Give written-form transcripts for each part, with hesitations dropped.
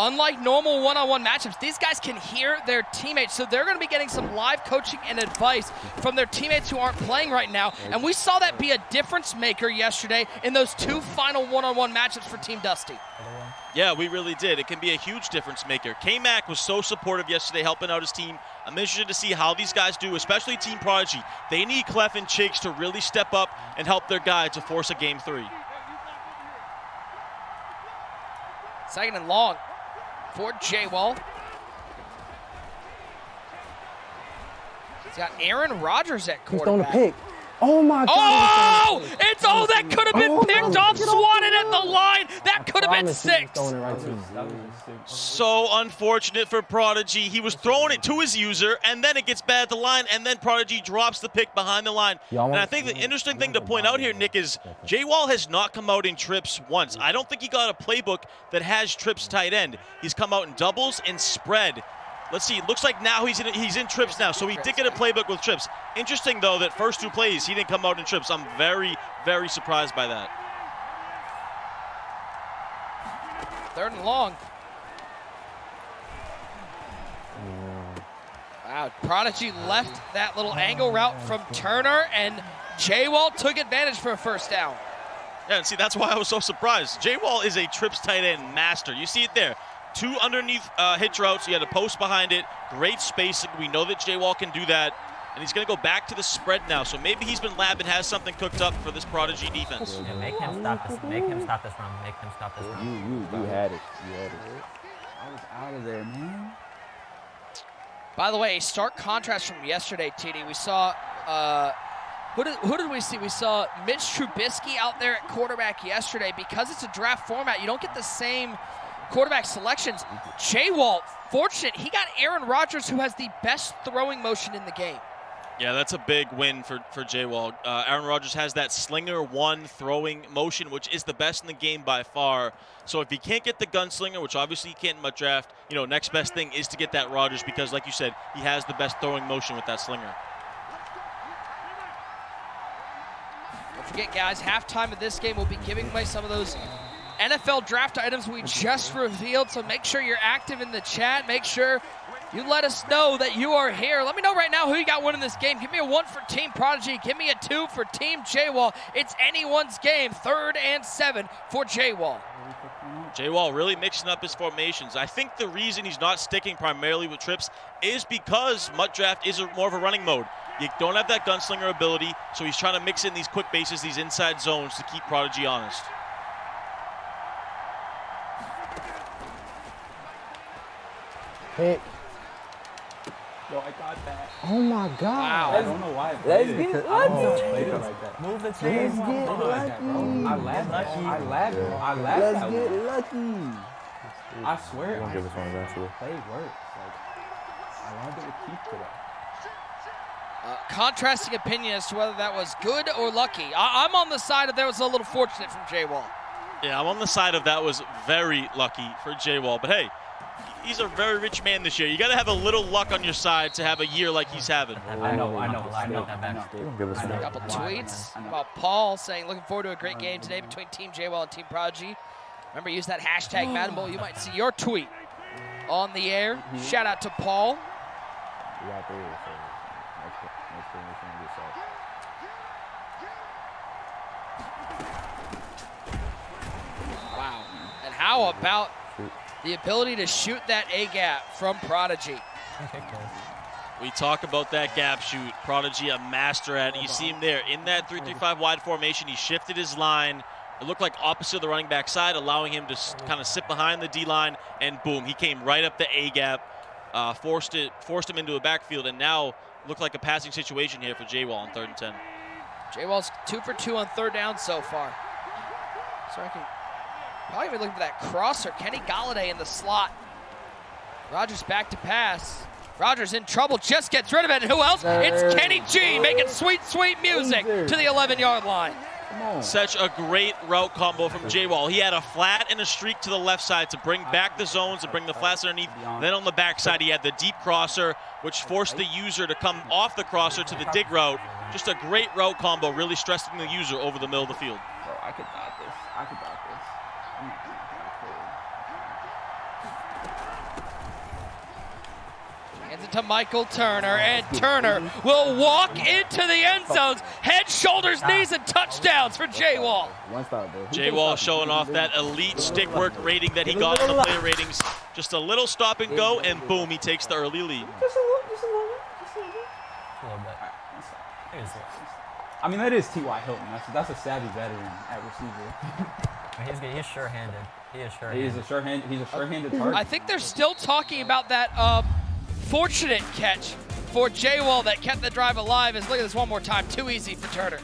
Unlike normal one-on-one matchups, these guys can hear their teammates, so they're going to be getting some live coaching and advice from their teammates who aren't playing right now. And we saw that be a difference maker yesterday in those 2 final one-on-one matchups for Team Dusty. Yeah, we really did. It can be a huge difference maker. K-Mac was so supportive yesterday, helping out his team. I'm interested to see how these guys do, especially Team Prodigy. They need Clef and Chiggs to really step up and help their guy to force a Game 3. Second and long for JWall. He's got Aaron Rodgers at quarterback. He's throwing a pick. Oh my God. Oh! It's that could have been picked off, swatted at the line. That could have been 6. So unfortunate for Prodigy. He was throwing it to his user, and then it gets bad at the line, and then Prodigy drops the pick behind the line. And I think the interesting thing to point out here, Nick, is JWall has not come out in trips once. I don't think he got a playbook that has trips tight end. He's come out in doubles and spread. Let's see, it looks like now he's in trips now, so he did get a playbook with trips. Interesting, though, that first 2 plays, he didn't come out in trips. I'm very, very surprised by that. Third and long. Wow, Prodigy left that little angle route from Turner, and JWall took advantage for a first down. Yeah, and see, that's why I was so surprised. JWall is a trips tight end master. You see it there. 2 underneath hitch routes. He had a post behind it. Great spacing. We know that JWall can do that. And he's going to go back to the spread now. So maybe he's been labbing, has something cooked up for this Prodigy defense. Yeah, make him stop this. Make him stop this run. Make him stop this run. You had it. You had it. I was out of there, man. By the way, a stark contrast from yesterday, TD. We saw, who did we see? We saw Mitch Trubisky out there at quarterback yesterday. Because it's a draft format, you don't get the same quarterback selections. JWall, fortunate, he got Aaron Rodgers, who has the best throwing motion in the game. Yeah, that's a big win for JWall. Aaron Rodgers has that slinger 1 throwing motion, which is the best in the game by far. So if he can't get the gunslinger, which obviously he can't in MUT draft, next best thing is to get that Rodgers because, like you said, he has the best throwing motion with that slinger. Don't forget, guys, halftime of this game, we'll be giving away some of those NFL draft items we just revealed, so make sure you're active in the chat. Make sure you let us know that you are here. Let me know right now who you got winning this game. Give me a 1 for Team Prodigy. Give me a 2 for Team JWall. It's anyone's game. 3rd and 7 for JWall. JWall really mixing up his formations. I think the reason he's not sticking primarily with trips is because MUT draft is more of a running mode. You don't have that gunslinger ability, so he's trying to mix in these quick bases, these inside zones to keep Prodigy honest. Pick. Yo, I got that. Oh my God. Wow. I don't know why I played Let's it. get I don't lucky. play it like that. Move the Let's chains. get lucky. I laughed. I laughed. I laughed. Let's that get one. lucky. I swear. We're gonna give us one eventually. Play works. Like, I wanted to keep to that. Contrasting opinion as to whether that was good or lucky. I'm on the side of that was a little fortunate from JWall. Yeah, I'm on the side of that was very lucky for JWall. But hey, he's a very rich man this year. You got to have a little luck on your side to have a year like he's having. I know. I got that back. We're gonna give us A one. couple tweets about Paul saying, looking forward to a great game today between Team JWall and Team Prodigy. Remember, use that hashtag Madden Bowl. You might see your tweet on the air. Shout out to Paul. We got 3, so next game we're gonna get set. Wow. And how about the ability to shoot that A-gap from Prodigy? We talk about that gap shoot. Prodigy, a master at it. You see him there in that 3-3-5 wide formation. He shifted his line. It looked like opposite of the running back side, allowing him to kind of sit behind the D-line, and boom, he came right up the A-gap, forced him into a backfield, and now looked like a passing situation here for JWall on 3rd and 10. JWall's 2 for 2 on 3rd down so far. So I can probably be looking for that crosser. Kenny Galladay in the slot. Rodgers back to pass. Rodgers in trouble, just gets rid of it. And who else? It's Kenny G making sweet, sweet music to the 11-yard line. Such a great route combo from JWall. He had a flat and a streak to the left side to bring back the zones and bring the flats underneath. Then on the backside, he had the deep crosser, which forced the user to come off the crosser to the dig route. Just a great route combo, really stressing the user over the middle of the field. Bro, I could dot this. I could dot this. Hands it to Michael Turner, and Turner will walk into the end zones. Head, shoulders, knees, and touchdowns for JWall. One stop, bro. JWall showing off that elite stick work rating that he got on the player ratings. Just a little stop and go, and boom, he takes the early lead. A little bit. I mean, that is T.Y. Hilton. That's a savvy veteran at receiver. He's sure-handed. He is sure-handed. He's a sure-handed target. I think they're still talking about that fortunate catch for JWall that kept the drive alive. Look at this one more time. Too easy for Turner.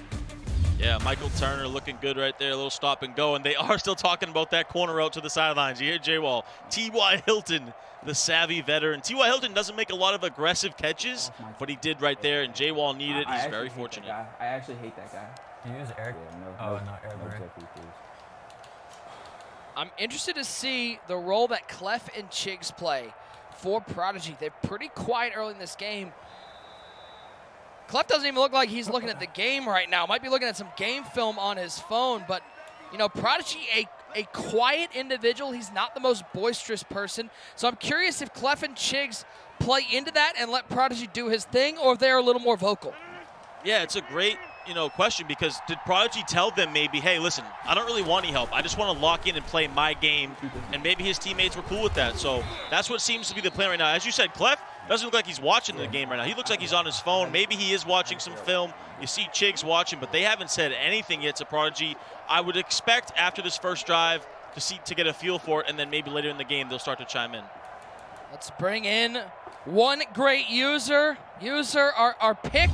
Yeah, Michael Turner looking good right there. A little stop and go, and they are still talking about that corner out to the sidelines. You hear JWall. T.Y. Hilton, the savvy veteran. T.Y. Hilton doesn't make a lot of aggressive catches, but he did right there, and JWall needed it. He's very fortunate. I actually hate that guy. Do you use Eric? Yeah, No, Eric. I'm interested to see the role that Clef and Chigs play for Prodigy. They're pretty quiet early in this game. Clef doesn't even look like he's looking at the game right now. Might be looking at some game film on his phone, but you know, Prodigy, a quiet individual. He's not the most boisterous person. So I'm curious if Clef and Chigs play into that and let Prodigy do his thing, or if they're a little more vocal. Yeah, it's a great, question, because did Prodigy tell them maybe, hey, listen, I don't really want any help. I just want to lock in and play my game, and maybe his teammates were cool with that. So that's what seems to be the plan right now. As you said, Clef doesn't look like he's watching the game right now. He looks like he's on his phone. Maybe he is watching some film. You see Chigs watching, but they haven't said anything yet to Prodigy. I would expect after this first drive to get a feel for it, and then maybe later in the game they'll start to chime in. Let's bring in one great user. Our pick.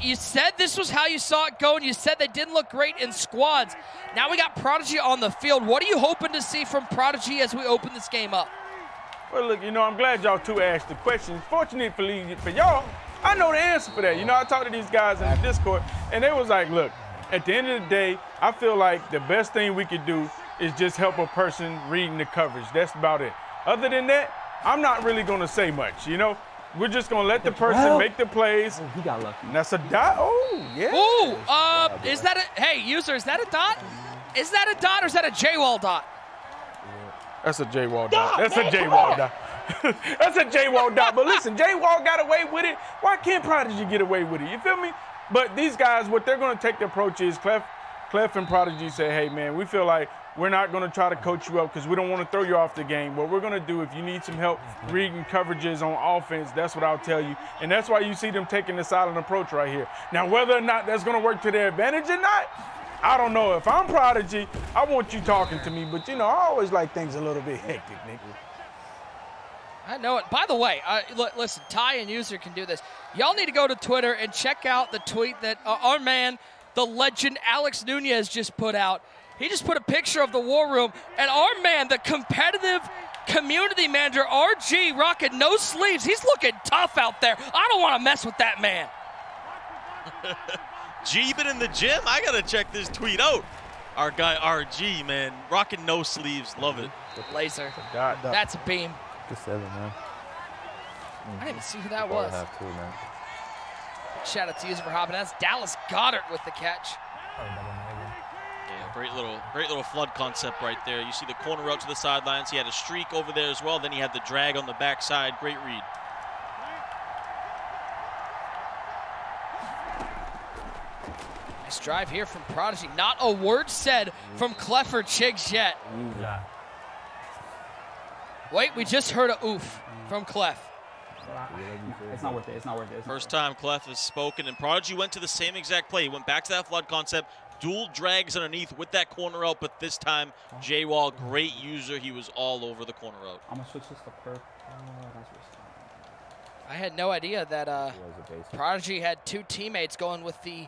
You said this was how you saw it go, and you said they didn't look great in squads. Now we got Prodigy on the field. What are you hoping to see from Prodigy as we open this game up? Well, look, I'm glad y'all two asked the question. Fortunately for y'all, I know the answer for that. I talked to these guys in the Discord, and they was like, look, at the end of the day, I feel like the best thing we could do is just help a person reading the coverage. That's about it. Other than that, I'm not really going to say much, We're just going to let the person make the plays. Oh, he got lucky. And that's a dot. Oh, yeah. Ooh, is that hey, user, is that a dot? Is that a dot or is that a JWall dot? That's a JWall dot. That's a JWall dot. That's a JWall dot. But listen, JWall got away with it. Why can't Prodigy get away with it? You feel me? But these guys, what they're going to take the approach is Clef and Prodigy say, hey, man, we feel like we're not going to try to coach you up because we don't want to throw you off the game. What we're going to do, if you need some help reading coverages on offense, that's what I'll tell you. And that's why you see them taking the silent approach right here. Now, whether or not that's going to work to their advantage or not, I don't know. If I'm Prodigy, I want you talking to me. But, I always like things a little bit hectic, Nick. I know it. By the way, listen, Ty and user can do this. Y'all need to go to Twitter and check out the tweet that our man, the legend Alex Nunez, just put out. He just put a picture of the war room, and our man, the competitive community manager, RG, rocking no sleeves. He's looking tough out there. I don't want to mess with that man. G been in the gym? I got to check this tweet out. Our guy RG, man, rocking no sleeves. Love it. Laser. That's a beam. The 7, man. I didn't even see who that was. Have to, man. Shout out to user for hopping. That's Dallas Goddard with the catch. Yeah, great little flood concept right there. You see the corner out to the sidelines. He had a streak over there as well. Then he had the drag on the backside. Great read. Nice drive here from Prodigy. Not a word said from Clef or Chigs yet. Yeah. Wait, we just heard a oof from Clef. It's not worth it. It's not worth it. First time Clef has spoken, and Prodigy went to the same exact play. He went back to that flood concept, dual drags underneath with that corner out, but this time JWall, great user. He was all over the corner out. I'm going to switch this to perp. I had no idea that Prodigy had two teammates going with the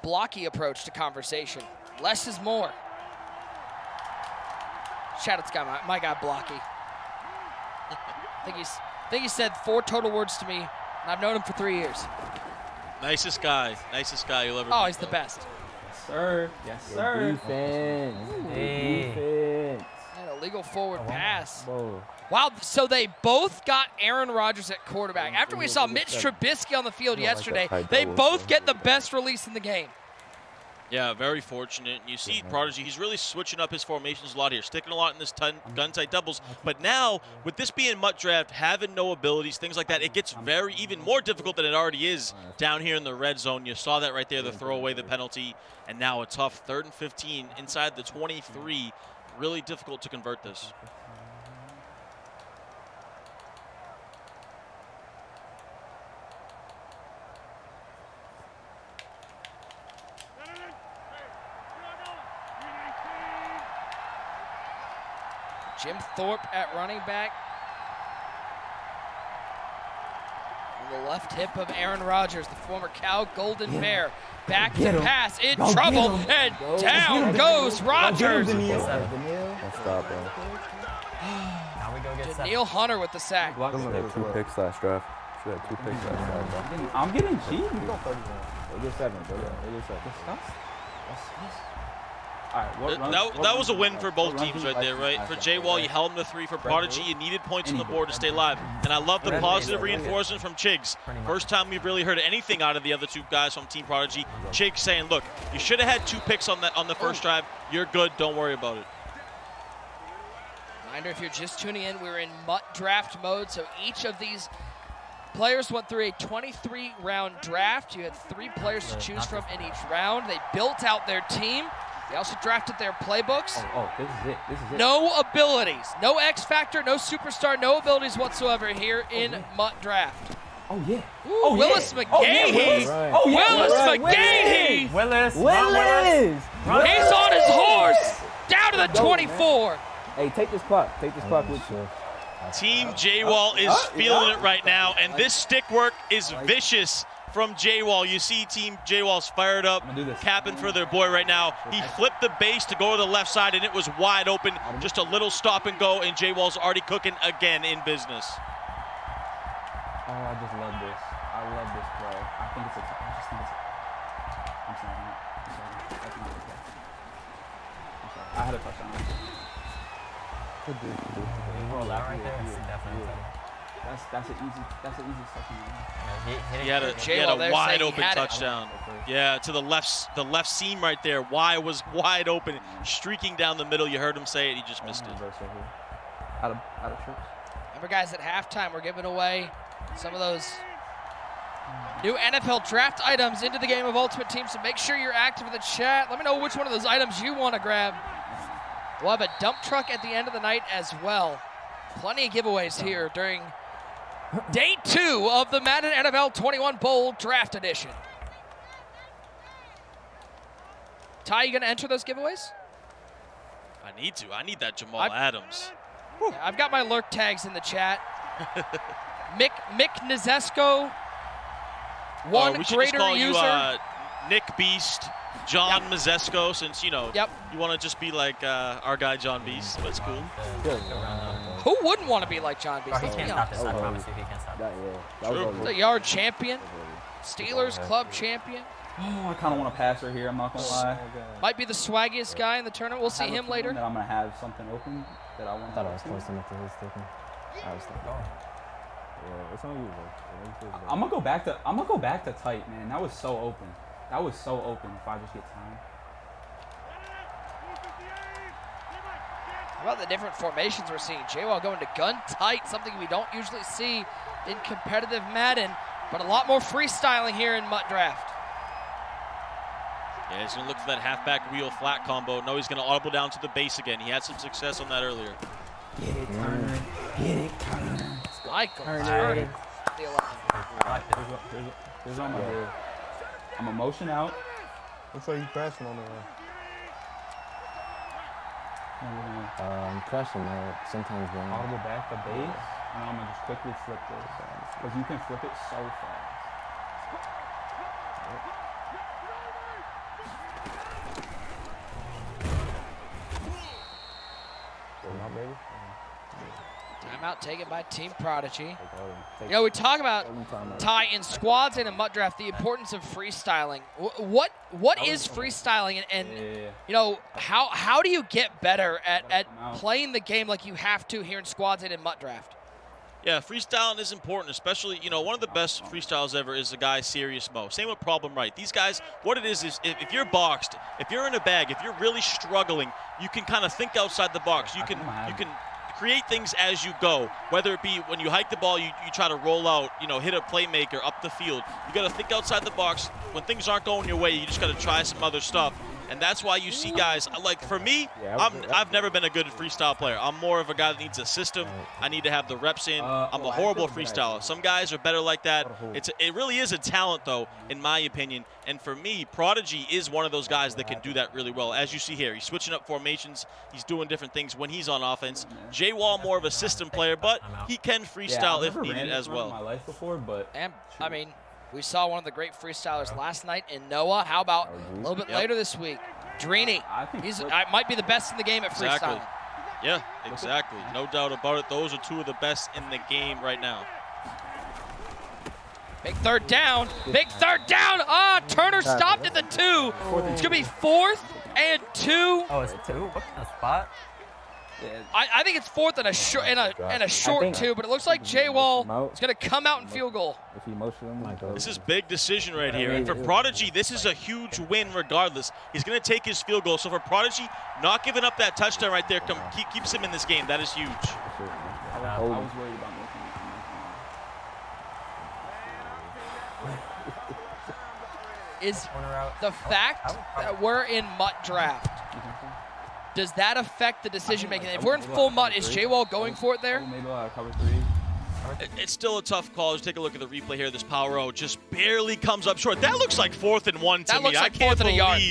blocky approach to conversation. Less is more. Shout out to my guy Blocky. I think he said 4 total words to me, and I've known him for 3 years. Nicest guy you'll ever meet. Oh, he's the best. Yes, sir. Yes, sir. Defense. Defense. And a legal forward pass. Whoa. Wow, so they both got Aaron Rodgers at quarterback. After we saw Mitch Trubisky on the field yesterday, they both get the best release in the game. Yeah, very fortunate. You see Prodigy, he's really switching up his formations a lot here, sticking a lot in this gun-tight doubles. But now, with this being MUT draft, having no abilities, things like that, it gets even more difficult than it already is down here in the red zone. You saw that right there, the throw away, the penalty, and now a tough 3rd and 15 inside the 23. Really difficult to convert this. Jim Thorpe at running back. On the left hip of Aaron Rodgers, the former Cal Golden Bear. Back to pass, in trouble, and down goes Rodgers. Don't stop, bro. Now we go get Daniil Hunter with the sack. Should have 2 picks last draft. Should have 2 picks last draft, bro. I'm getting cheated. They get 7, bro. They get 7. All right, That was a win for both teams right there, right? For JWall, you held him to 3. For Prodigy, you needed points on the board to stay alive. And I love the positive reinforcement from Chigs. First time we've really heard anything out of the other 2 guys from Team Prodigy. Chigs saying, look, you should have had 2 picks on the first drive. You're good. Don't worry about it. Reminder, if you're just tuning in, we're in MUT draft mode, so each of these players went through a 23-round draft. You had 3 players to choose from in each round. They built out their team. They also drafted their playbooks. This is it. This is it. No abilities, no X Factor, no superstar, no abilities whatsoever here in MUT draft. Oh, yeah. Ooh, Willis McGahee. Willis McGahee. Willis. He's on his horse. Down to the 24. Hey, take this clock. Take this clock with you. Team JWall is feeling it right now, and this stick work is vicious from JWall. You see Team JWall's fired up, capping for their boy right now. He flipped the base to go to the left side, and it was wide open. Just a little stop and go, and JWall's already cooking again in business. Oh, I just love this. I love this play. I think it's a. I just think it's. I'm sorry. That's not okay. I'm sorry. I had a touchdown. You roll out right there. It's definitely That's an easy second. He had a wide open touchdown. Yeah, to the left seam right there. Y was wide open, streaking down the middle. You heard him say it. He just missed it. Out of trips. Remember, guys, at halftime, we're giving away some of those new NFL draft items into the game of Ultimate Team, so make sure you're active in the chat. Let me know which one of those items you want to grab. We'll have a dump truck at the end of the night as well. Plenty of giveaways here during Day 2 of the Madden NFL 21 Bowl Draft Edition. Ty, you going to enter those giveaways? I need to. I need that Jamal Adams. Yeah, I've got my lurk tags in the chat. Mick Nizesko, we should greater just call user. You, Nick Beast, John Mazesko, since, you know, you want to just be like our guy John Beast. That's cool. Who wouldn't want to be like John Beast? He can't stop this. I promise you, he can't stop this. The yard champion, Steelers club champion. Oh, I kind of want to pass her here. I'm not gonna lie. Might be the swaggiest guy in the tournament. We'll see him later. That I'm gonna have something open that I want. I thought I was close enough to his taking. I was thinking. Yeah, it's on you, bro. I'm gonna go back to tight, man. That was so open. That was so open. If I just get time. How about the different formations we're seeing? JWall going to gun tight, something we don't usually see in competitive Madden, but a lot more freestyling here in MUT Draft. Yeah, he's going to look for that halfback wheel flat combo. No, he's going to audible down to the base again. He had some success on that earlier. Get it, Turner. Get it, Turner. Michael Turner. There's on my head. I'm a motion out. Looks like he's crashing on the way. Crashing sometimes going. Audible back the base, and I'm gonna just quickly flip this because you can flip it so fast. Timeout taken by Team Prodigy. You know, we talk about, Ty, in squads and in MUT Draft, the importance of freestyling. What is freestyling, and you know, how do you get better at playing the game like you have to here in squads and in MUT Draft? Yeah, freestyling is important, especially, you know, one of the best freestyles ever is the guy Serious Mo. Same with Problem Right. These guys, what it is if you're boxed, if you're in a bag, if you're really struggling, you can kind of think outside the box. You can create things as you go, whether it be when you hike the ball, you try to roll out, you know, hit a playmaker up the field. You got to think outside the box. When things aren't going your way, you just got to try some other stuff. And that's why you see guys, like for me, I've never been a good freestyle player. I'm more of a guy that needs a system. I need to have the reps in. I'm a horrible freestyler. Some guys are better like that. It really is a talent, though, in my opinion. And for me, Prodigy is one of those guys that can do that really well. As you see here, he's switching up formations. He's doing different things when he's on offense. JWall, more of a system player, but he can freestyle if needed as well. My life before, but and I mean, we saw one of the great freestylers last night in Noah. How about a little bit later this week? Drini. He's might be the best in the game at freestyling. Yeah, exactly. No doubt about it. Those are two of the best in the game right now. Big third down. Big third down. Ah, Turner stopped at the 2. It's going to be 4th and 2. Oh, it's 2? What kind of spot? I think it's 4th and a short 2, but it looks like JWall is going to come out in field goal. If he motions him, this is big decision right here. And for Prodigy, this is a huge win regardless. He's going to take his field goal. So for Prodigy, not giving up that touchdown right there keeps him in this game. That is huge. I was worried about making it. Is the fact that we're in MUT draft, does that affect the decision making? If we're in full MUT, is JWall going for it there? Maybe cover 3. It's still a tough call. Just take a look at the replay here. This power O just barely comes up short. That looks like 4th and 1 to me. Looks like I can't 4th and a yard.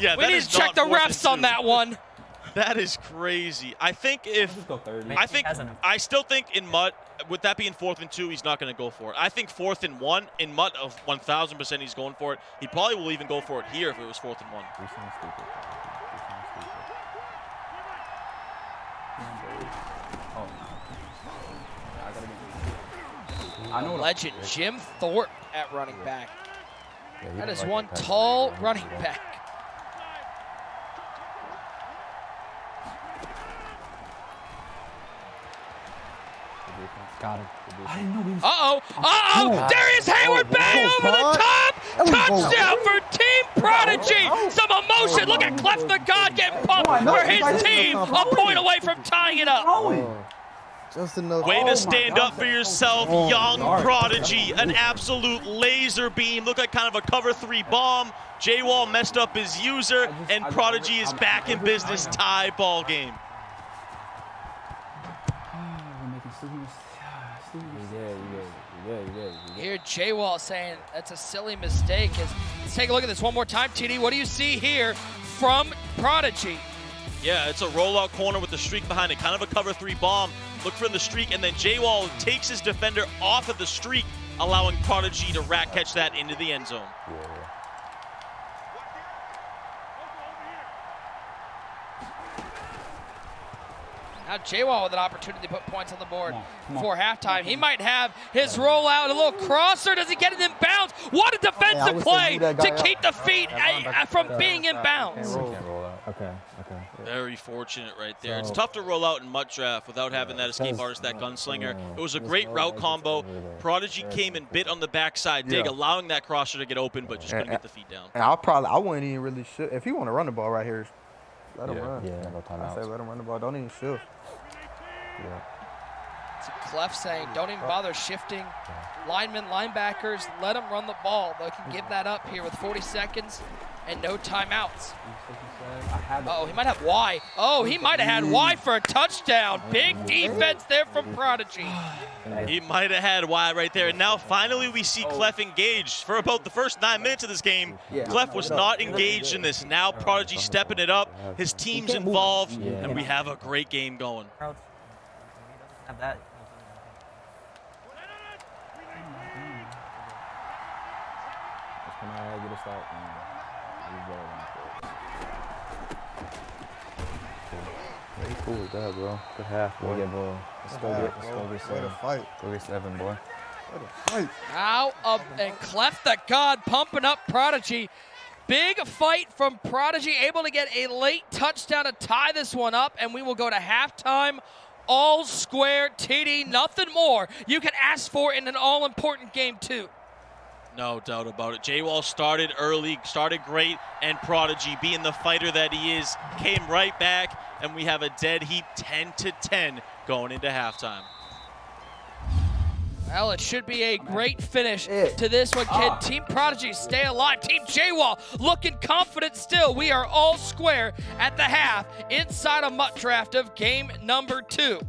Yeah, we need to check the refs on that one. That is crazy. I think I still think in MUT, with that being 4th and 2, he's not going to go for it. I think 4th and 1 in MUT of 1,000% he's going for it. He probably will even go for it here if it was 4th and 1. Legend Jim Thorpe at running back. That is one tall running back. Got him. Darius Hayward Bay over the top. Touchdown for Team Prodigy. Some emotion. Look at Clef the God getting pumped for his team. A point away from tying it up. Way to stand up for yourself, young Prodigy. An absolute laser beam. Looked like kind of a cover 3 bomb. JWall messed up his user, and Prodigy is back in business. Tie ball game. Here JWall saying that's a silly mistake. Let's take a look at this one more time, TD. What do you see here from Prodigy? Yeah, it's a rollout corner with the streak behind it. Kind of a cover 3 bomb. Look for the streak, and then JWall takes his defender off of the streak, allowing Prodigy to rat catch that into the end zone. Now JWall with an opportunity to put points on the board before halftime. He might have his rollout, a little crosser. Does he get it in bounds? What a defensive play to keep the feet from being in bounds. Okay. Very fortunate right there. It's tough to roll out in MUT draft without having that escape artist, that gunslinger. It was a great route combo. Prodigy came and bit on the backside dig, allowing that crosser to get open, but just couldn't get the feet down. And I wouldn't even really shoot. If you want to run the ball right here, let him run. Yeah, no timeouts. I say let him run the ball. Don't even shoot. It's Clef saying don't even bother shifting linemen, linebackers. Let them run the ball. They can give that up here with 40 seconds and no timeouts. Oh, he might have Y. Oh, he might have had Y for a touchdown. Big defense there from Prodigy. He might have had Y right there. And now finally we see Clef engaged. For about the first 9 minutes of this game, Clef was not engaged in this. Now Prodigy stepping it up. His team's involved, and we have a great game going. Have that. Let's come out and get a start. Very cool with that, bro. Good half, boy. Let's go get 7. Fight. Go get 7, boy. Out of and Clef the God pumping up Prodigy. Big fight from Prodigy, able to get a late touchdown to tie this one up, and we will go to halftime all square TD, nothing more you can ask for in an all-important game too. No doubt about it. JWall started early, started great, and Prodigy, being the fighter that he is, came right back, and we have a dead heat 10-10 going into halftime. Well, it should be a great finish to this one, kid. Team Prodigy stay alive. Team JWall looking confident still. We are all square at the half inside a MUT draft of game number 2.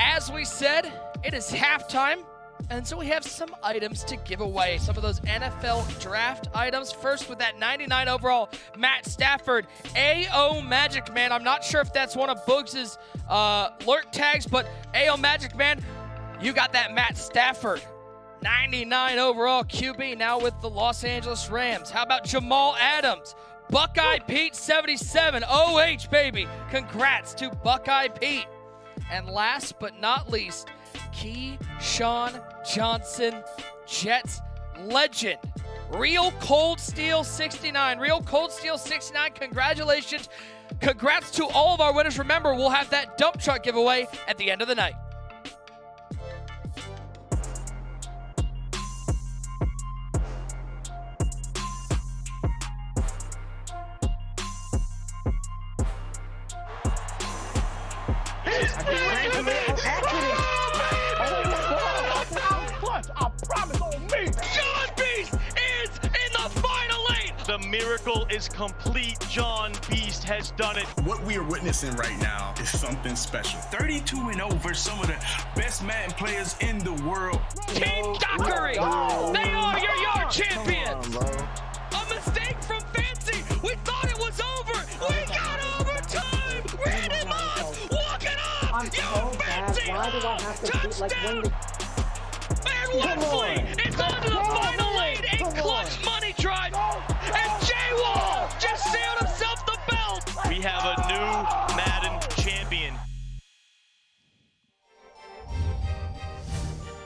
As we said, it is halftime, and so we have some items to give away. Some of those NFL draft items. First with that 99 overall Matt Stafford AO Magic Man. I'm not sure if that's one of Boogs' lurk tags, but AO Magic Man, you got that Matt Stafford, 99 overall QB, now with the Los Angeles Rams. How about Jamal Adams? Buckeye Pete, 77, OH, baby. Congrats to Buckeye Pete. And last but not least, Keyshawn Johnson, Jets legend. Real Cold Steel 69. Real Cold Steel 69, congratulations. Congrats to all of our winners. Remember, we'll have that dump truck giveaway at the end of the night. The miracle is complete. John Beast has done it. What we are witnessing right now is something special. 32-0 versus some of the best Madden players in the world. Team Dockery, they are your yard champions. A mistake from Fancy. We thought it was over. We got overtime. Brandon Moss walking off. You Fancy. Why do I have to beat like when the... And Wesley is on to the final lane. A clutch money drive. And JWall just sealed himself the belt. We have a new Madden champion.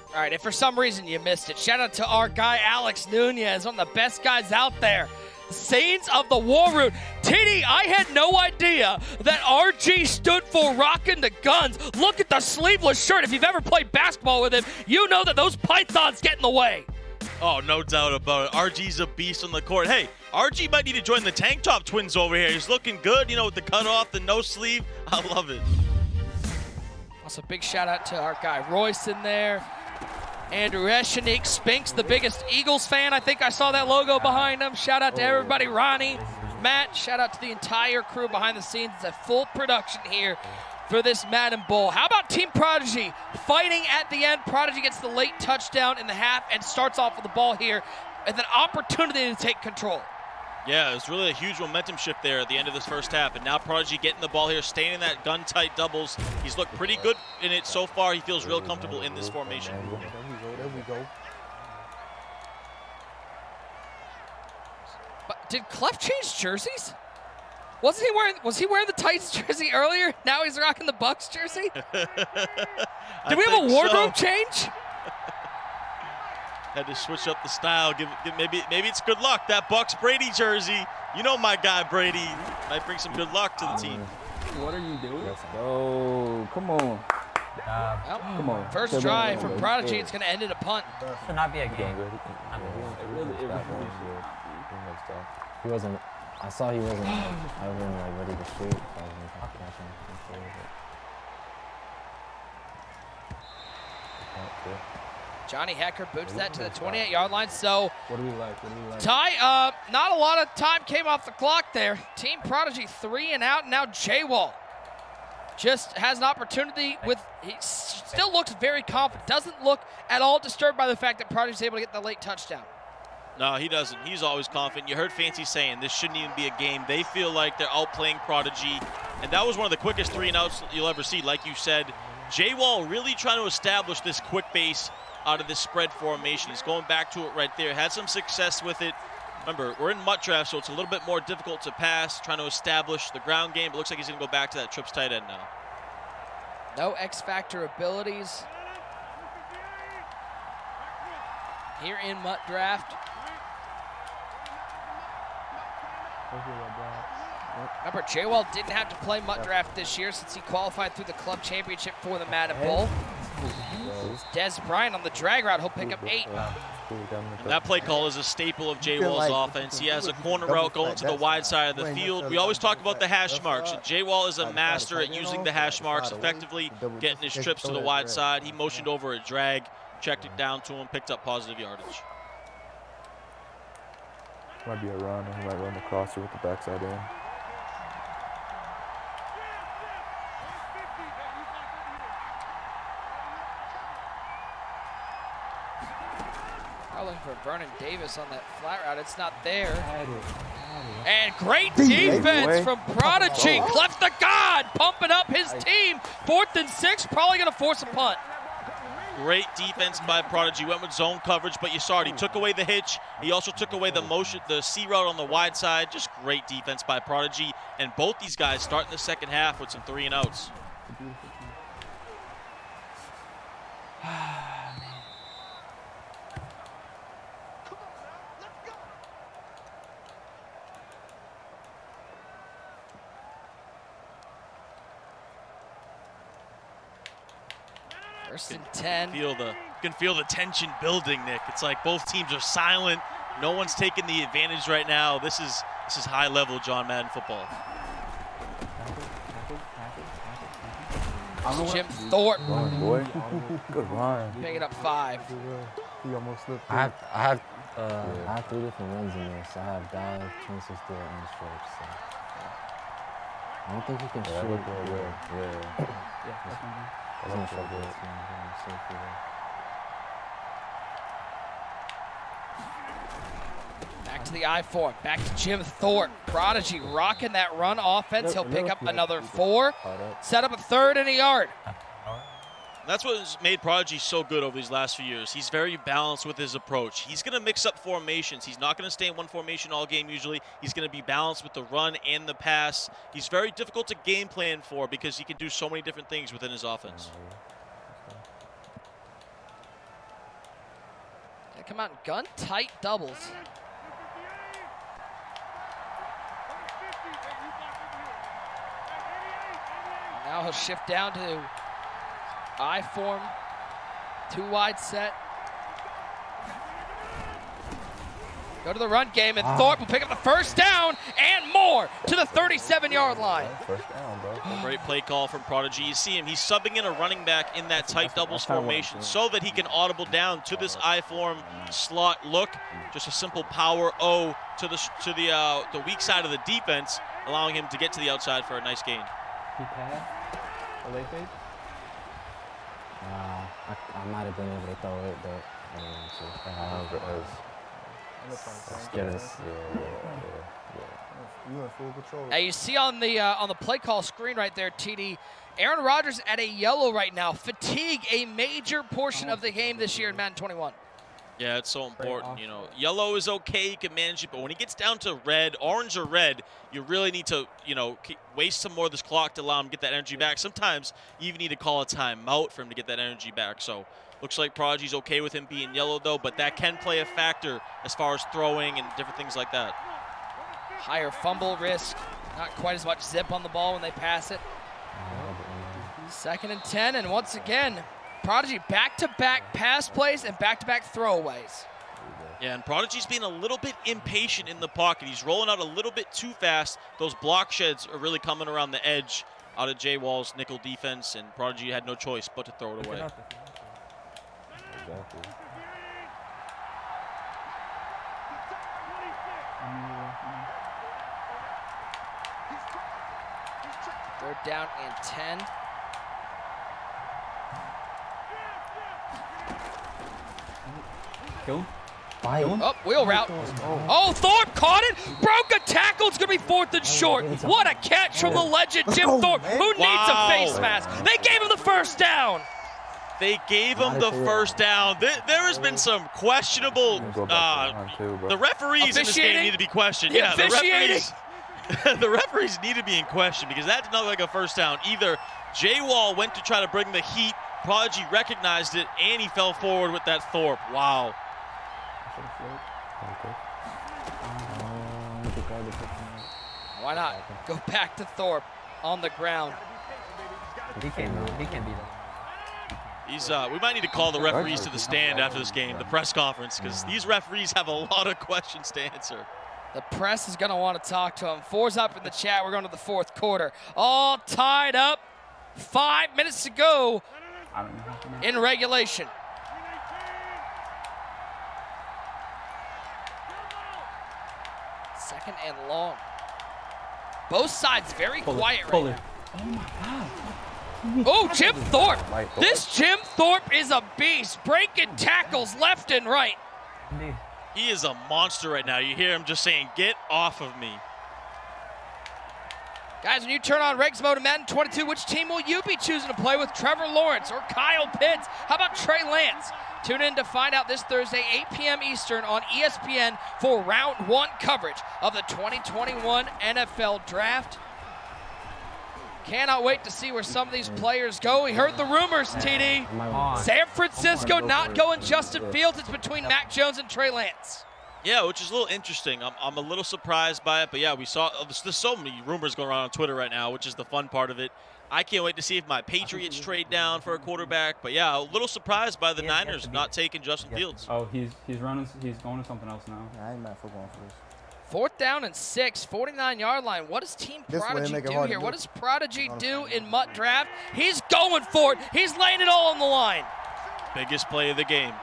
All right, if for some reason you missed it, shout out to our guy Alex Nunez, one of the best guys out there. Saints of the War Root. TD, I had no idea that RG stood for rocking the guns. Look at the sleeveless shirt. If you've ever played basketball with him, you know that those pythons get in the way. Oh, no doubt about it. RG's a beast on the court. Hey, RG might need to join the Tank Top twins over here. He's looking good, you know, with the cutoff, the no sleeve. I love it. Also, big shout out to our guy Royce in there. Andrew Eshenik, Spinks, the biggest Eagles fan. I think I saw that logo behind him. Shout out to everybody. Ronnie, Matt, shout out to the entire crew behind the scenes. It's a full production here for this Madden Bowl. How about Team Prodigy fighting at the end? Prodigy gets the late touchdown in the half and starts off with the ball here with an opportunity to take control. Yeah, it was really a huge momentum shift there at the end of this first half. And now Prodigy getting the ball here, staying in that gun-tight doubles. He's looked pretty good in it so far. He feels real comfortable in this formation. There we go. But did Clef change jerseys? Was he wearing the Titans jersey earlier? Now he's rocking the Bucks jersey? Did we have a wardrobe change? Had to switch up the style. Maybe it's good luck. That Bucks Brady jersey. You know my guy Brady might bring some good luck to the team. What are you doing? Let's go. Come on. Come on. First drive from Prodigy. It's going to end in a punt. Should not be a game. He wasn't. I saw he wasn't. I wasn't like ready to shoot. So I was gonna catch him. Johnny Hecker boots that to the 28-yard line. So What do we like? Ty, not a lot of time came off the clock there. Team Prodigy 3 and out. Now JWall just has an opportunity with, he still looks very confident. Doesn't look at all disturbed by the fact that Prodigy's able to get the late touchdown. No, he doesn't. He's always confident. You heard Fancy saying this shouldn't even be a game. They feel like they're outplaying Prodigy. And that was one of the quickest 3 and outs you'll ever see. Like you said, JWall really trying to establish this quick base out of this spread formation. He's going back to it right there. Had some success with it. Remember, we're in MUT draft, so it's a little bit more difficult to pass, trying to establish the ground game. But looks like he's going to go back to that trips tight end now. No X-Factor abilities here in MUT draft. Remember, JWall didn't have to play MUT draft this year since he qualified through the club championship for the Madden Bowl. Des Bryant on the drag route. He'll pick up 8. And that play call is a staple of JWall's offense. He has a corner route going to the wide side of the field. We always talk about the hash marks. And JWall is a master at using the hash marks effectively, getting his trips to the wide side. He motioned over a drag, checked it down to him, picked up positive yardage. Might be a run, and he might run the crosser with the backside in. Looking for Vernon Davis on that flat route. It's not there. And great defense from Prodigy. Cleft the God, pumping up his team. 4th and 6, probably going to force a punt. Great defense by Prodigy. Went with zone coverage, but you saw it. He took away the hitch. He also took away the motion, the C route on the wide side. Just great defense by Prodigy. And both these guys start in the second half with some 3 and outs. First and 10. You can feel the tension building, Nick. It's like both teams are silent. No one's taking the advantage right now. This is high level John Madden football. Jim Thorpe. Run, boy. Good run. Picking up 5. He almost slipped. I have 3 different runs in there, so I have dive, 26 through, and stretch. So I don't think he can shoot. Back to the I-form, back to Jim Thorpe. Prodigy rocking that run offense. He'll pick up another 4. Set up a 3rd and a yard. That's what's made Prodigy so good over these last few years. He's very balanced with his approach. He's going to mix up formations. He's not going to stay in one formation all game usually. He's going to be balanced with the run and the pass. He's very difficult to game plan for because he can do so many different things within his offense. They come out in gun-tight doubles. Now he'll shift down to I-form, 2 wide set. Go to the run game, and Thorpe will pick up the first down and more to the 37-yard line. First down, bro. A great play call from Prodigy. You see him, he's subbing in a running back in that tight doubles formation so that he can audible down to this I-form slot look. Just a simple power O to the weak side of the defense, allowing him to get to the outside for a nice gain. He passed. A late fade? I might have been able to throw it, but You in full control. Now you see on the play call screen right there, TD, Aaron Rodgers at a yellow right now. Fatigue, a major portion of the game this year in Madden 21. Yeah, it's so important. You know, yellow is okay, you can manage it, but when he gets down to red, orange or red, you really need to, you know, waste some more of this clock to allow him to get that energy back. Sometimes you even need to call a timeout for him to get that energy back. So looks like Prodigy's okay with him being yellow though, but that can play a factor as far as throwing and different things like that. Higher fumble risk, not quite as much zip on the ball when they pass it. 2nd and 10, and once again, Prodigy back-to-back pass plays and back-to-back throwaways. Yeah, and Prodigy's being a little bit impatient in the pocket. He's rolling out a little bit too fast. Those block sheds are really coming around the edge out of JWall's nickel defense, and Prodigy had no choice but to throw it away. Exactly. 3rd down and 10. Kill him. Oh, wheel route. Oh, Thorpe caught it. Broke a tackle. It's going to be 4th and short. What a catch from the legend, Jim Thorpe, who needs a face mask. They gave him the first down. They gave him the first down. There has been some questionable. The referees in this game need to be questioned. Yeah, the referees. The referees need to be in question because that did not look like a first down. Either JWall went to try to bring the heat, Prodigy recognized it, and he fell forward with that Thorpe. Wow. Why not? Go back to Thorpe on the ground. He can't beat him. We might need to call the referees to the stand after this game, the press conference, because these referees have a lot of questions to answer. The press is going to want to talk to him. 4's up in the chat. We're going to the fourth quarter. All tied up. 5 minutes to go in regulation. Second and long. Both sides very quiet right now. Oh my God. Oh, Jim Thorpe. This Jim Thorpe is a beast, breaking tackles left and right. Indeed. He is a monster right now. You hear him just saying, "Get off of me." Guys, when you turn on Regs mode in Madden 22, which team will you be choosing to play with? Trevor Lawrence or Kyle Pitts? How about Trey Lance? Tune in to find out this Thursday, 8 p.m. Eastern on ESPN for round 1 coverage of the 2021 NFL Draft. Cannot wait to see where some of these players go. We heard the rumors, TD. San Francisco not going Justin Fields. It's between Mac Jones and Trey Lance. Yeah, which is a little interesting. I'm a little surprised by it, but yeah, we saw there's so many rumors going around on Twitter right now, which is the fun part of it. I can't wait to see if my Patriots trade down for a quarterback, but yeah, a little surprised by the Niners not taking Justin Fields. Oh, he's running. He's going to something else now. I ain't mad for going for this. 4th down and 6, 49-yard line. What does Team Prodigy do here? What does Prodigy do in MUT draft? He's going for it. He's laying it all on the line. Biggest play of the game.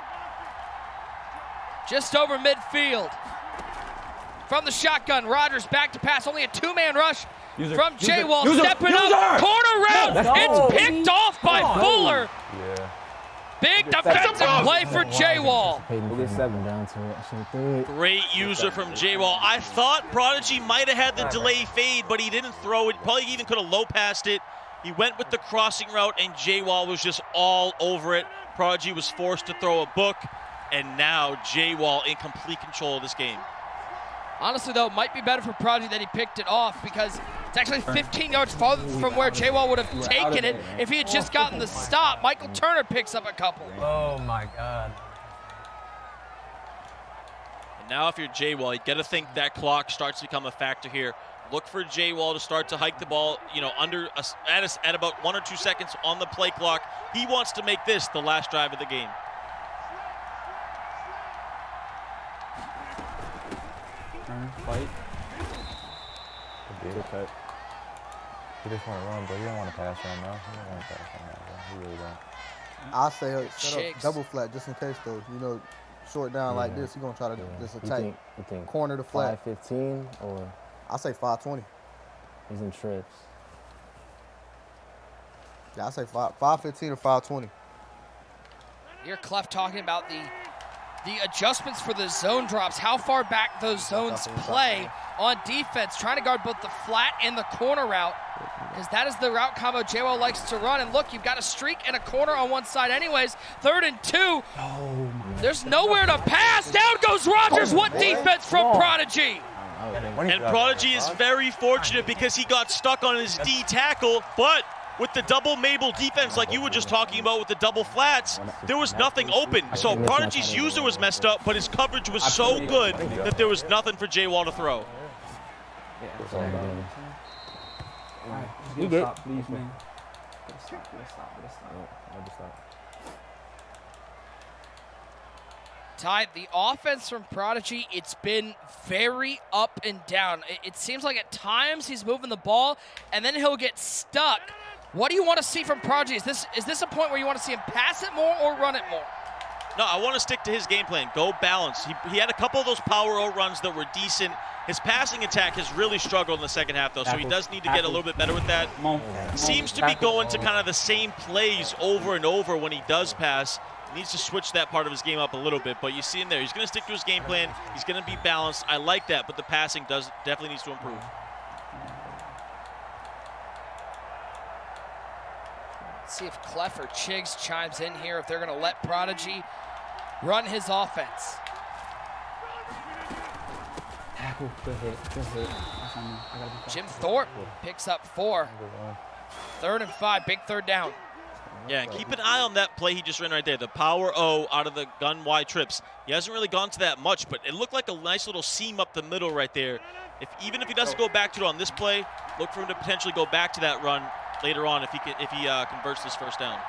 Just over midfield. From the shotgun, Rodgers back to pass. Only a 2-man rush from JWall. Stepping up, corner route. It's picked off by Fuller. Yeah. Big defensive play for JWall. We'll get 7 down to it. I should do it. Great user from JWall. I thought Prodigy might have had the delay fade, but he didn't throw it. Probably even could have low passed it. He went with the crossing route, and JWall was just all over it. Prodigy was forced to throw a book, and now JWall in complete control of this game. Honestly, though, it might be better for Prodigy that he picked it off because it's actually 15 yards farther from where JWall would have taken it if he had just gotten the stop. Michael Turner picks up a couple. Oh, my God. And now if you're JWall, you got to think that clock starts to become a factor here. Look for JWall to start to hike the ball, at about 1 or 2 seconds on the play clock. He wants to make this the last drive of the game. Fight. Good cut. He just want to run, but he don't want to pass right now. He don't want to pass right now, bro. He really don't. I'll say set up double flat just in case, though. Short down like this, he's going to try to just attack. You think corner to flat. 5:15 or? I'll say 5:20. He's in trips. Yeah, I'll say 5:15 or 5:20. You're Clef talking about the adjustments for the zone drops, how far back those zones play on defense, trying to guard both the flat and the corner route, because that is the route combo JWall likes to run. And look, you've got a streak and a corner on one side anyways. 3rd and 2. There's nowhere to pass. Down goes Rodgers. What defense from Prodigy? And Prodigy is very fortunate because he got stuck on his D tackle, but with the double Mabel defense like you were just talking about with the double flats, there was nothing open. So Prodigy's user was messed up, but his coverage was so good that there was nothing for JWall to throw. You good? Stop, please, man. Stop. Ty, the offense from Prodigy, it's been very up and down. It seems like at times he's moving the ball, and then he'll get stuck. What do you want to see from Prodigy? Is this a point where you want to see him pass it more or run it more? No, I want to stick to his game plan. Go balance. He had a couple of those power O runs that were decent. His passing attack has really struggled in the second half, though, so he does need to get a little bit better with that. Seems to be going to kind of the same plays over and over when he does pass. He needs to switch that part of his game up a little bit, but you see him there. He's going to stick to his game plan. He's going to be balanced. I like that, but the passing definitely needs to improve. Let's see if Clef or Chigs chimes in here, if they're going to let Prodigy run his offense. Tackle, good hit. Jim Thorpe picks up 4. 3rd and 5, big 3rd down. Yeah, and keep an eye on that play he just ran right there. The power O out of the gun wide trips. He hasn't really gone to that much, but it looked like a nice little seam up the middle right there. Even if he doesn't go back to it on this play, look for him to potentially go back to that run later on if he converts this first down.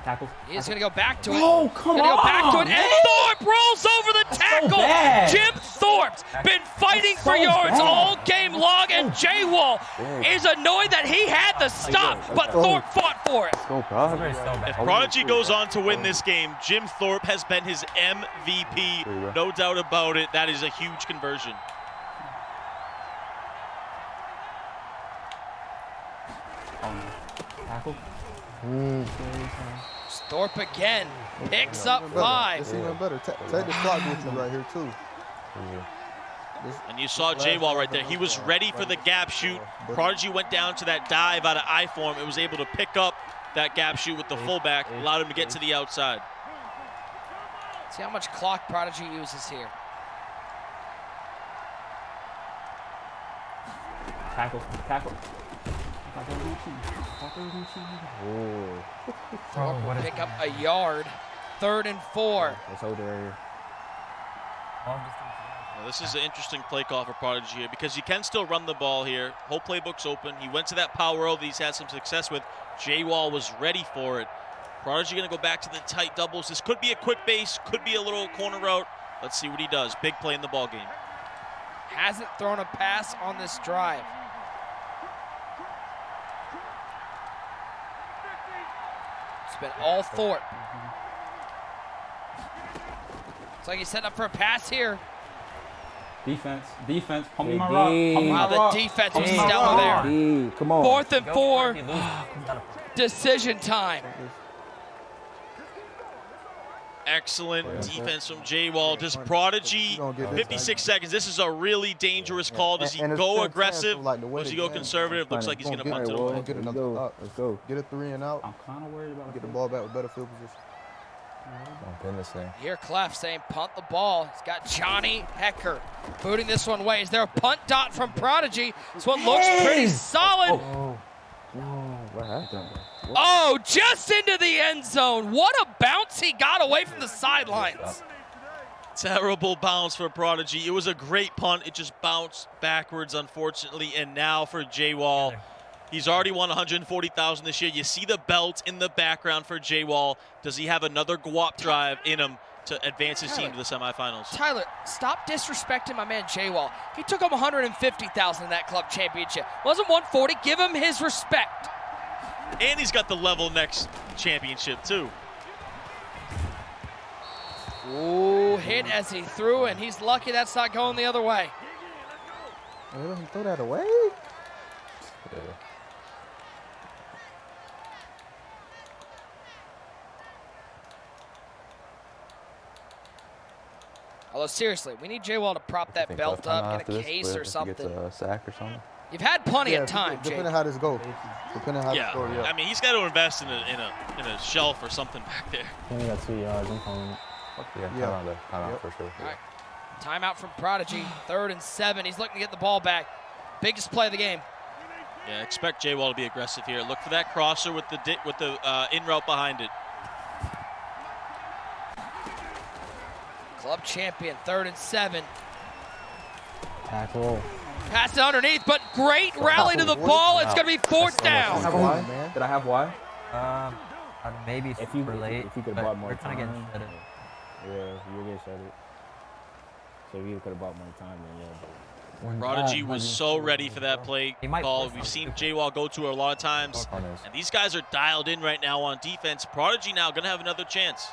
Tackle. He's going to go back to it. Oh, come on, Go back to it, man. and Thorpe rolls over the tackle. Jim Thorpe's been fighting for yards all game long, and JWall is annoyed that he had the stop, but Thorpe fought for it. If Prodigy goes on to win this game, Jim Thorpe has been his MVP, no doubt about it. That is a huge conversion. Tackle. Thorpe again picks up 5. It's even better. Take the clock with you right here, too. And you saw JWall right there. He was ready for the gap shoot. Prodigy went down to that dive out of I-form and was able to pick up that gap shoot with the fullback, allowed him to get to the outside. See how much clock Prodigy uses here. Tackle. Tackle. Thorpe will pick up a yard. 3rd and 4. Let's hold it right here. Now, this is an interesting play call for Prodigy here because he can still run the ball here. Whole playbook's open. He went to that power O that he's had some success with. JWall was ready for it. Prodigy going to go back to the tight doubles. This could be a quick base, could be a little corner route. Let's see what he does. Big play in the ball game. Hasn't thrown a pass on this drive. It's been all Thorpe. Looks like he's setting up for a pass here. Defense. Pummel my rock. Wow, the defense was stellar there. Come on. 4th and 4. Decision time. Excellent defense from JWall. Does Prodigy, 56 seconds, this is a really dangerous call. Does he go aggressive? Does he go conservative? Looks like he's going to punt it away. Let's go. Get a 3 and out. I'm kind of worried about Get the ball back with better field position. Don't pin this thing. Here Clef saying punt the ball. He's got Johnny Hecker booting this one away. Is there a punt dot from Prodigy? This one looks pretty solid. What happened? Oh, just into the end zone. What a bounce he got away from the sidelines. Terrible bounce for Prodigy. It was a great punt. It just bounced backwards, unfortunately. And now for JWall, he's already won $140,000 this year. You see the belt in the background for JWall. Does he have another guap drive in him to advance his team to the semifinals? Tyler, stop disrespecting my man JWall. He took him $150,000 in that club championship. Wasn't 140. Give him his respect. And he's got the level next championship, too. Ooh, hit as he threw, and he's lucky that's not going the other way. They let him throw that away? Yeah. Although, seriously, we need JWall to prop that belt up, get a case or something. Get a sack or something. You've had plenty of time, Depending on how this goes. Depending on how this goes, I mean, he's got to invest in a shelf or something back there. He got 2 yards. I'm calling it. Yeah, timeout for sure. All right, timeout from Prodigy. 3rd and 7. He's looking to get the ball back. Biggest play of the game. Yeah, expect JWall to be aggressive here. Look for that crosser with the in route behind it. Club champion, 3rd and 7. Tackle. Pass it underneath, but great rally to the ball. It's going to be 4th down. Did I have why? Maybe If you late. if you could have bought more we're kind of time. getting shredded. Yeah, you get shredded. So if you could have bought more time, then yeah. But Prodigy was so ready for that play call. We've seen JWall go to it a lot of times. And these guys are dialed in right now on defense. Prodigy now going to have another chance.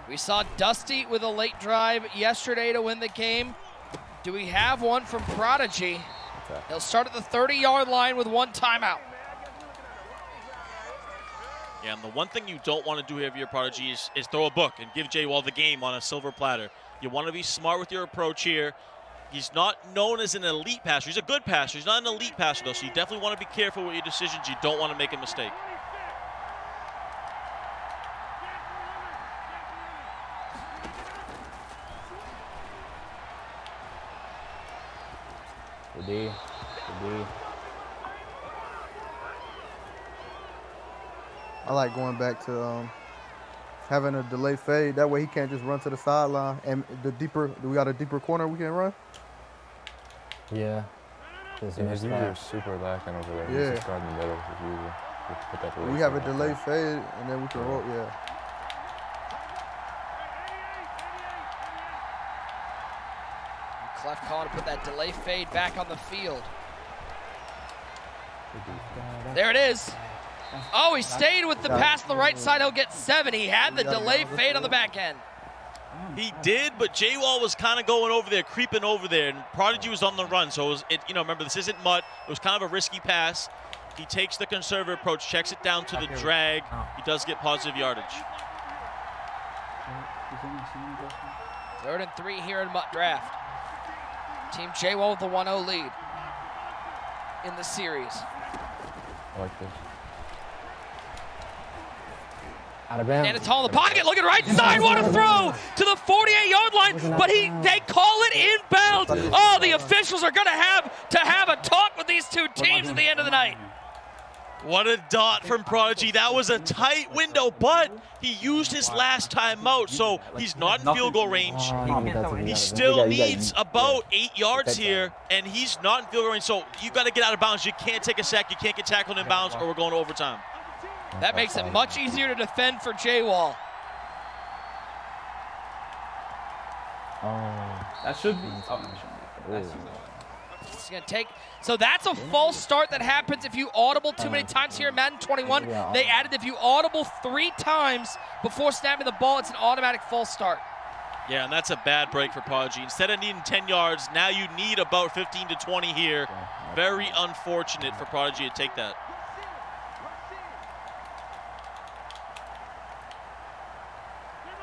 We saw Dusty with a late drive yesterday to win the game. Do we have one from Prodigy? He'll start at the 30-yard line with 1 timeout. Yeah, and the one thing you don't want to do here if you're Prodigy is throw a book and give JWall the game on a silver platter. You want to be smart with your approach here. He's not known as an elite passer. He's a good passer. He's not an elite passer, though, so you definitely want to be careful with your decisions. You don't want to make a mistake. Good D. Good D. I like going back to having a delay fade. That way he can't just run to the sideline. And we got a deeper corner we can run. Yeah. His user is super lacking over there. Yeah. He's just guarding the middle. His user. Put that delay We have a fade right delay there. fade, and then we can roll. Yeah. Clef calling to put that delay fade back on the field. There it is. Oh, he stayed with the pass on the right side. He'll get 7. He had the delay fade on the back end. He did, but JWall was kind of going over there, creeping over there, and Prodigy was on the run. So remember, this isn't MUT. It was kind of a risky pass. He takes the conservative approach, checks it down to the drag. He does get positive yardage. 3rd and 3 here in MUT draft. Team JWall with the 1-0 lead in the series. I like this. Out of bounds. And it's all in the pocket. Look at right side. What a throw to the 48-yard line. But they call it inbounds. Oh, the officials are going to have a talk with these two teams at the end of the night. What a dot from Prodigy. That was a tight window, but he used his last timeout, so he's not in field goal range. He still needs about 8 yards here, and he's not in field goal range, so you got to get out of bounds. You can't take a sack. You can't get tackled in bounds, or we're going to overtime. That makes it much easier to defend for JWall. That should be. Oh, no, it shouldn't be. It's going to take. So that's a false start that happens if you audible too many times here in Madden 21. They added if you audible 3 times before snapping the ball, it's an automatic false start. Yeah, and that's a bad break for Prodigy. Instead of needing 10 yards, now you need about 15 to 20 here. Very unfortunate for Prodigy to take that.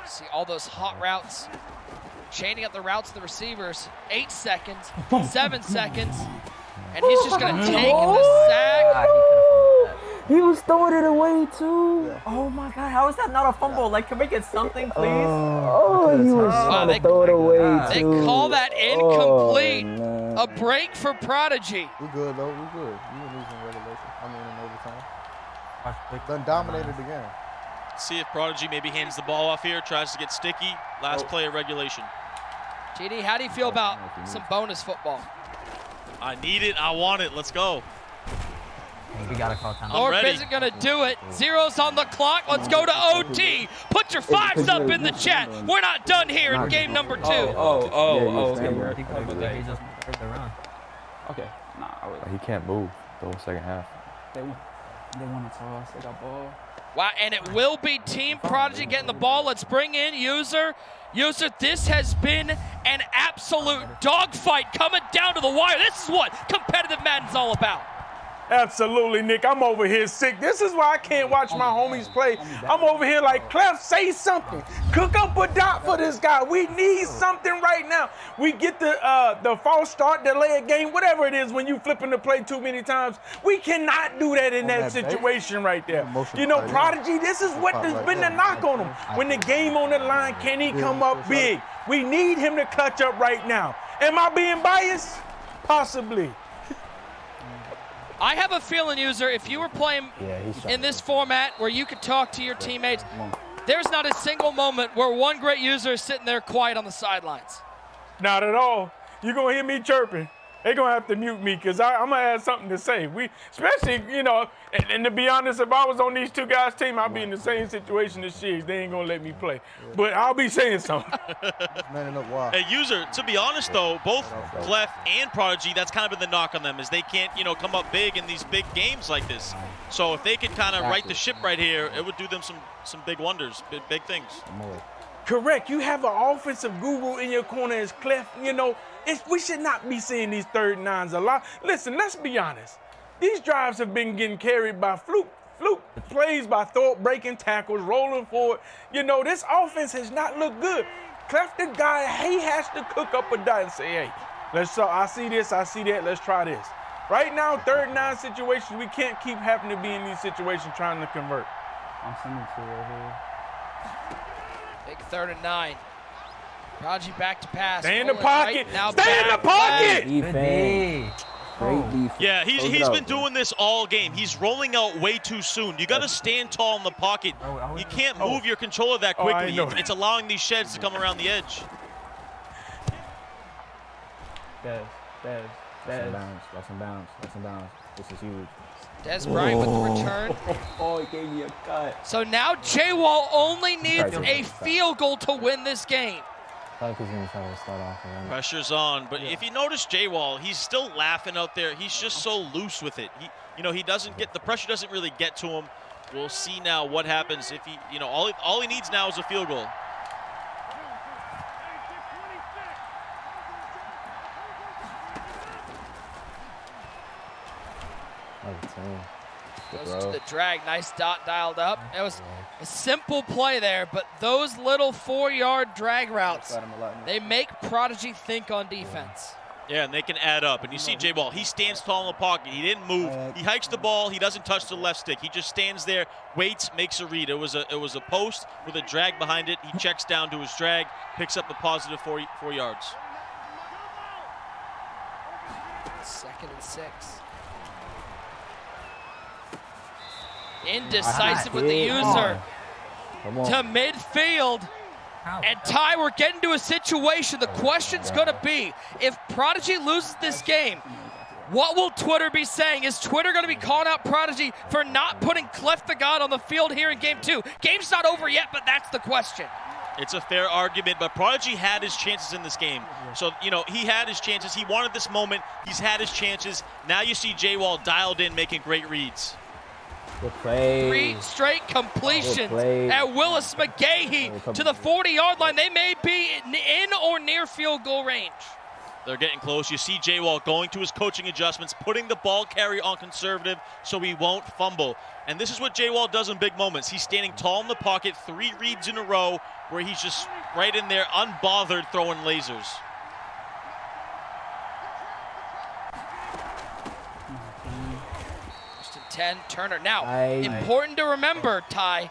See all those hot routes. Chaining up the routes of the receivers. 8 seconds, 7 seconds. And he's just going to take the sack. He was throwing it away, too. Oh, my God. How is that not a fumble? Like, can we get something, please? He was trying to throw it away, They too. call that incomplete. A break for Prodigy. We good, though. We good. You were losing regulation. I mean, in overtime. Done dominated the game. See if Prodigy maybe hands the ball off here, tries to get sticky. Last play of regulation. TD, how do you feel about some bonus football? I need it. I want it. Let's go. We got to call time. Lord isn't going to do it. 0's on the clock. Let's go to OT. Put your 5s up in the chat. We're not done here in game number 2. Okay. Okay. He can't move the whole second half. They want to toss. They got ball. Wow, and it will be Team Prodigy getting the ball. Let's bring in User. User, this has been an absolute dogfight coming down to the wire. This is what competitive Madden's all about. Absolutely, Nick. I'm over here sick. This is why I can't watch my homies play. I'm over here like, Clef, say something. Cook up a dot for this guy. We need something right now. We get the false start, delay a game, whatever it is when you flipping the play too many times. We cannot do that in that situation right there. You know, Prodigy, this is what has been the knock on him. When the game on the line, can he come up big? We need him to clutch up right now. Am I being biased? Possibly. I have a feeling, User, if you were playing in this format where you could talk to your teammates, there's not a single moment where one great user is sitting there quiet on the sidelines. Not at all. You're going to hear me chirping. They're going to have to mute me because I'm going to have something to say. Especially, you know, and to be honest, if I was on these two guys' team, I'd be in the same situation as Shigs. They ain't going to let me play. But I'll be saying something. Hey, User, to be honest, though, both Clef and Prodigy, that's kind of been the knock on them, is they can't, you know, come up big in these big games like this. So if they could kind of right the ship right here, it would do them some big wonders, big things. Correct. You have an offensive guru in your corner as Clef. You know, we should not be seeing these 3rd and 9s a lot. Listen, let's be honest. These drives have been getting carried by fluke plays by Thorpe, breaking tackles, rolling forward. You know, this offense has not looked good. Clef the guy, he has to cook up a dot and say, hey, I see this, I see that, let's try this. Right now, 3rd and 9 situations, we can't keep having to be in these situations trying to convert. I'm sending to right here. Big 3rd and 9. Prodigy back to pass. Stay in the Rolling pocket. Right, now Stay in the back pocket. Defense. Great defense. Yeah, he's been doing this all game. He's rolling out way too soon. You got to stand tall in the pocket. You can't move your controller that quickly. It's allowing these sheds to come around the edge. Lost in bounds. This is huge. Des Bryant with the return. Oh, he gave me a cut. So now JWall only needs a field goal to win this game. I think he's going to try to start off. Pressure's on, but if you notice JWall, he's still laughing out there. He's just so loose with it. He doesn't get the pressure. Doesn't really get to him. We'll see now what happens if he, all he needs now is a field goal. Goes to the drag. Nice dot dialed up. It was a simple play there, but those little 4-yard drag routes, they make Prodigy think on defense. Yeah, and they can add up. And you see JWall, he stands tall in the pocket. He didn't move. He hikes the ball. He doesn't touch the left stick. He just stands there, waits, makes a read. It was a post with a drag behind it. He checks down to his drag, picks up the positive 4 yards. 2nd and 6. Indecisive with the user to midfield. And Ty, we're getting to a situation. The question's going to be, if Prodigy loses this game, what will Twitter be saying? Is Twitter going to be calling out Prodigy for not putting Clef the God on the field here in Game 2? Game's not over yet, but that's the question. It's a fair argument, but Prodigy had his chances in this game. So, he had his chances. He wanted this moment. He's had his chances. Now you see JWall dialed in, making great reads. Good play. 3 straight completions at Willis McGahee to the 40-yard line. They may be in or near field goal range. They're getting close. You see JWall going to his coaching adjustments, putting the ball carry on conservative so he won't fumble. And this is what JWall does in big moments. He's standing tall in the pocket, 3 reads in a row where he's just right in there, unbothered, throwing lasers. 10, Turner. Now, important to remember, Ty,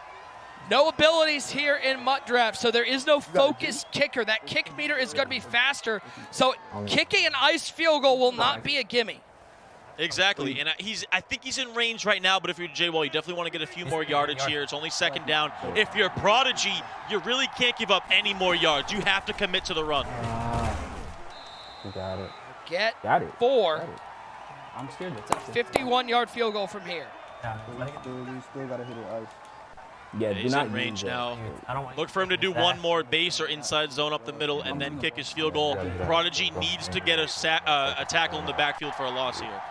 no abilities here in MUT draft, so there is no focused kicker. That kick meter is going to be faster, so kicking an ice field goal will not be a gimme. Exactly, and I think he's in range right now, but if you're JWall, you definitely want to get a few more yardage here. It's only 2nd down. If you're Prodigy, you really can't give up any more yards. You have to commit to the run. You got it. Get 4. I'm scared. It's a 51-yard field goal from here. We still gotta hit it ice. Yeah, he's in range now. Look for him to do one more base or inside zone up the middle and then kick his field goal. Prodigy needs to get a tackle in the backfield for a loss here.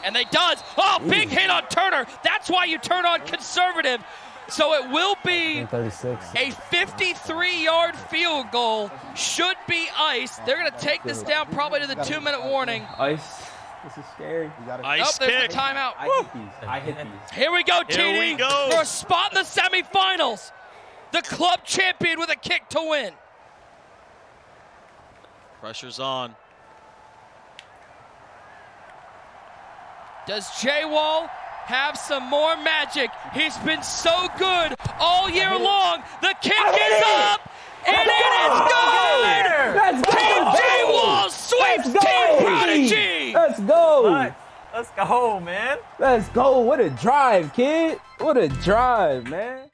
And they does. Oh, big hit on Turner. That's why you turn on conservative. So it will be a 53-yard field goal. Should be ice. They're going to take this down probably to the 2-minute warning. Ice. This is scary. Ice there's kick. the timeout. I hit these. Here we go, TD. Here we go. For a spot in the semifinals. The club champion with a kick to win. Pressure's on. Does JWall have some more magic? He's been so good all year long. The kick is up, and it is good! Let's go! Team JWall sweeps Team Prodigy! Let's go! Let's go, man. Let's go. What a drive, kid. What a drive, man.